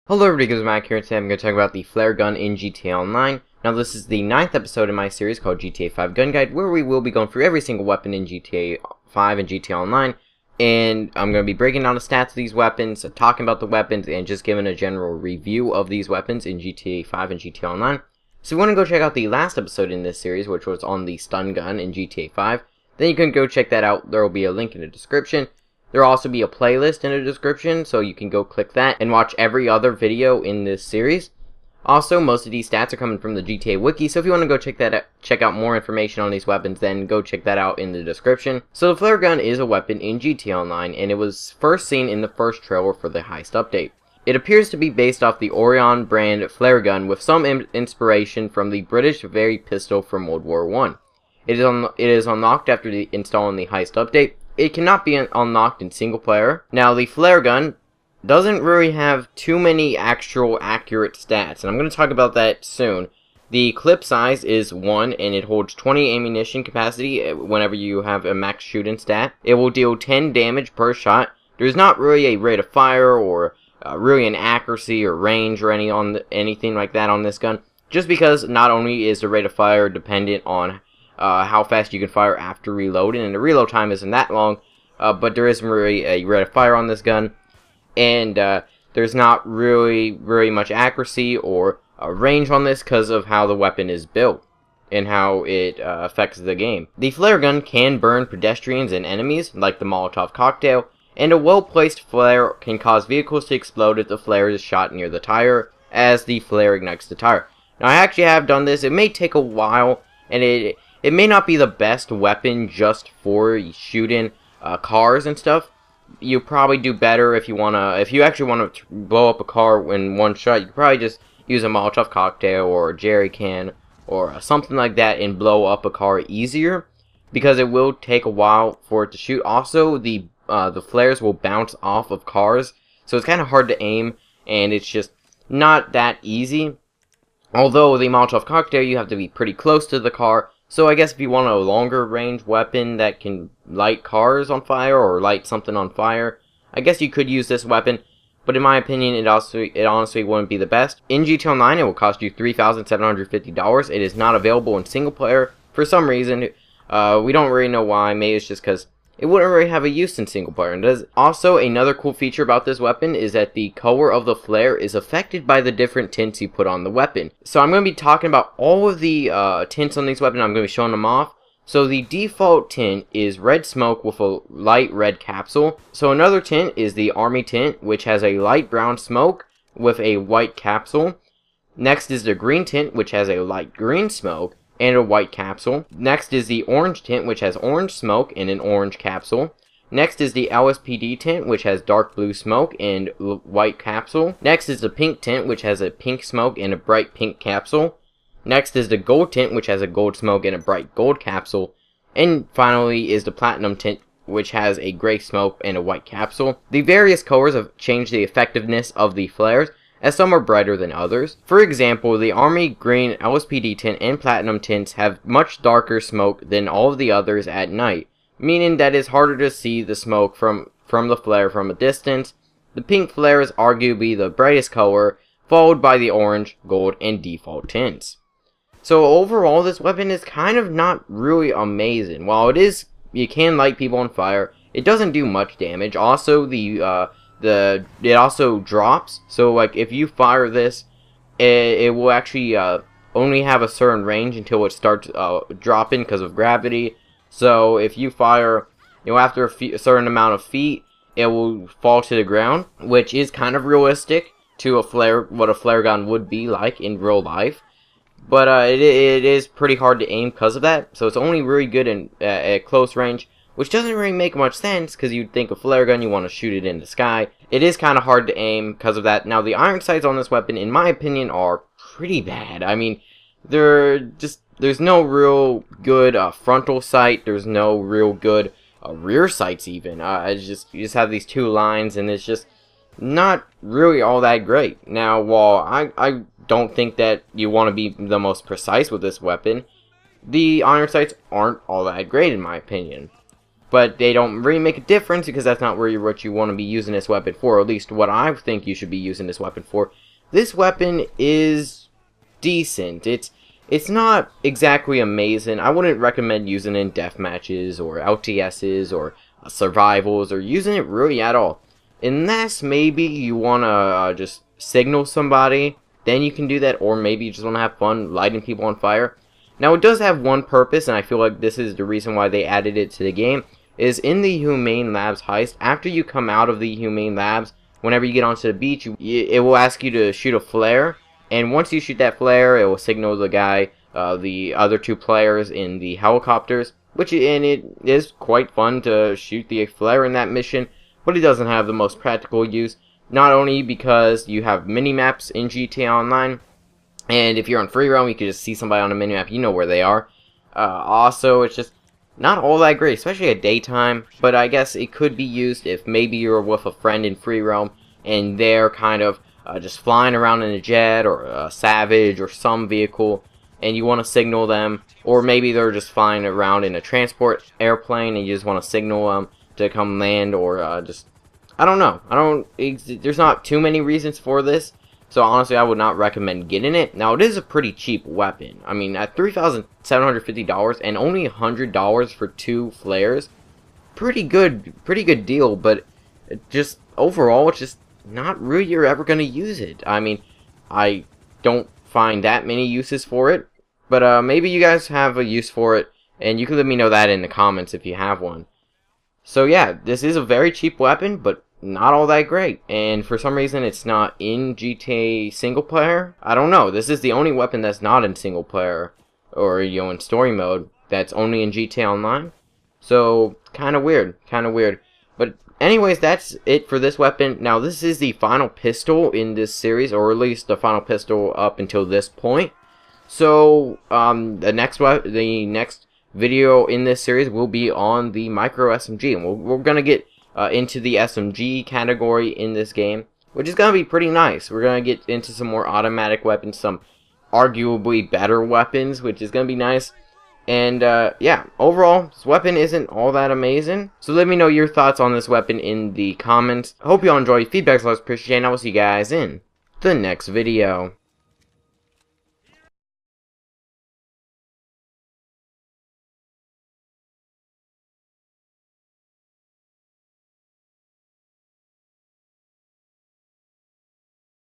Hello everybody, guys, Mac here, and today I'm going to talk about the flare gun in GTA Online. Now this is the 9th episode in my series called GTA 5 Gun Guide, where we will be going through every single weapon in GTA 5 and GTA Online, and I'm going to be breaking down the stats of these weapons, talking about the weapons, and just giving a general review of these weapons in GTA 5 and GTA Online. So if you want to go check out the last episode in this series, which was on the stun gun in GTA 5, then you can go check that out. There will be a link in the description. There will also be a playlist in the description, so you can go click that and watch every other video in this series. Also, most of these stats are coming from the GTA Wiki, so if you want to go check out more information on these weapons, then go check that out in the description. So the flare gun is a weapon in GTA Online, and it was first seen in the first trailer for the Heist update. It appears to be based off the Orion brand flare gun, with some inspiration from the British Very pistol from World War I. It is unlocked after installing the Heist update. It cannot be unlocked in single player. Now, the flare gun doesn't really have too many actual accurate stats, and I'm going to talk about that soon. The clip size is 1, and it holds 20 ammunition capacity whenever you have a max shooting stat. It will deal 10 damage per shot. There's not really a rate of fire or really an accuracy or range or anything like that on this gun, just because not only is the rate of fire dependent on how fast you can fire after reloading, and the reload time isn't that long, but there isn't really a rate of fire on this gun, and there's not really much accuracy or range on this because of how the weapon is built and how it affects the game. The flare gun can burn pedestrians and enemies, like the Molotov cocktail, and a well-placed flare can cause vehicles to explode if the flare is shot near the tire, as the flare ignites the tire. Now, I actually have done this. It may take a while, and it may not be the best weapon just for shooting cars and stuff. You probably do better if you actually want to blow up a car in one shot. You could probably just use a Molotov cocktail or a jerry can or something like that and blow up a car easier, because it will take a while for it to shoot. Also, the flares will bounce off of cars, so it's kind of hard to aim, and it's just not that easy. Although the Molotov cocktail, you have to be pretty close to the car. So I guess if you want a longer range weapon that can light cars on fire or light something on fire, I guess you could use this weapon. But in my opinion, it honestly wouldn't be the best. In GTA Online, it will cost you $3,750. It is not available in single player for some reason. We don't really know why. Maybe it's just because it wouldn't really have a use in single player. And also, another cool feature about this weapon is that the color of the flare is affected by the different tints you put on the weapon. So I'm going to be talking about all of the tints on these weapons. I'm going to be showing them off. So the default tint is red smoke with a light red capsule. So another tint is the army tint, which has a light brown smoke with a white capsule. Next is the green tint, which has a light green smoke and a white capsule. Next is the orange tint, which has orange smoke and an orange capsule. Next is the LSPD tint, which has dark blue smoke and white capsule. Next is the pink tint, which has a pink smoke and a bright pink capsule. Next is the gold tint, which has a gold smoke and a bright gold capsule. And finally is the platinum tint, which has a gray smoke and a white capsule. The various colors have changed the effectiveness of the flares, as some are brighter than others. For example, the Army Green, LSPD tint, and Platinum tints have much darker smoke than all of the others at night, meaning that it's harder to see the smoke from the flare from a distance. The pink flare is arguably the brightest color, followed by the orange, gold, and default tints. So overall, this weapon is kind of not really amazing. While you can light people on fire, it doesn't do much damage. Also, it also drops, so like if you fire this, it will actually only have a certain range until it starts dropping because of gravity. So if you fire, after a certain amount of feet, it will fall to the ground, which is kind of realistic to what a flare gun would be like in real life. But it is pretty hard to aim because of that, so it's only really good at close range, which doesn't really make much sense, because you'd think a flare gun, you want to shoot it in the sky. It is kind of hard to aim because of that. Now, the iron sights on this weapon, in my opinion, are pretty bad. I mean, there's no real good frontal sight. There's no real good rear sights even. You just have these two lines, and it's just not really all that great. Now, while I don't think that you want to be the most precise with this weapon, the iron sights aren't all that great in my opinion. but they don't really make a difference because that's not really what you want to be using this weapon for, or at least what I think you should be using this weapon for. This weapon is decent. It's not exactly amazing. I wouldn't recommend using it in death matches or LTSs or survivals or using it really at all. Unless maybe you want to just signal somebody, then you can do that, or maybe you just want to have fun lighting people on fire. Now it does have one purpose, and I feel like this is the reason why they added it to the game, is in the Humane Labs heist, after you come out of the Humane Labs, whenever you get onto the beach, it will ask you to shoot a flare, and once you shoot that flare, it will signal the guy, the other two players in the helicopters, and it is quite fun to shoot the flare in that mission, but it doesn't have the most practical use, not only because you have mini-maps in GTA Online, and if you're on free roam, you can just see somebody on a minimap, you know where they are. Also, it's just not all that great, especially at daytime, but I guess it could be used if maybe you're with a friend in free roam, and they're kind of just flying around in a jet, or a Savage, or some vehicle, and you want to signal them, or maybe they're just flying around in a transport airplane, and you just want to signal them to come land, or I don't know. There's not too many reasons for this. So honestly, I would not recommend getting it. Now, it is a pretty cheap weapon. I mean, at $3,750 and only $100 for 2 flares, pretty good deal. But just overall, it's just not really you're ever gonna use it. I mean, I don't find that many uses for it. But maybe you guys have a use for it, and you can let me know that in the comments if you have one. So yeah, this is a very cheap weapon, but not all that great, and for some reason it's not in GTA single player. I don't know, this is the only weapon that's not in single player, or in story mode, that's only in GTA Online, so kinda weird, but anyways, that's it for this weapon. Now this is the final pistol in this series, or at least the final pistol up until this point, so the next video in this series will be on the micro SMG, and we're gonna get into the SMG category in this game, which is going to be pretty nice. We're going to get into some more automatic weapons, some arguably better weapons, which is going to be nice. And yeah, overall, this weapon isn't all that amazing. So let me know your thoughts on this weapon in the comments. I hope you all enjoy. Feedback's always appreciated, and I will see you guys in the next video.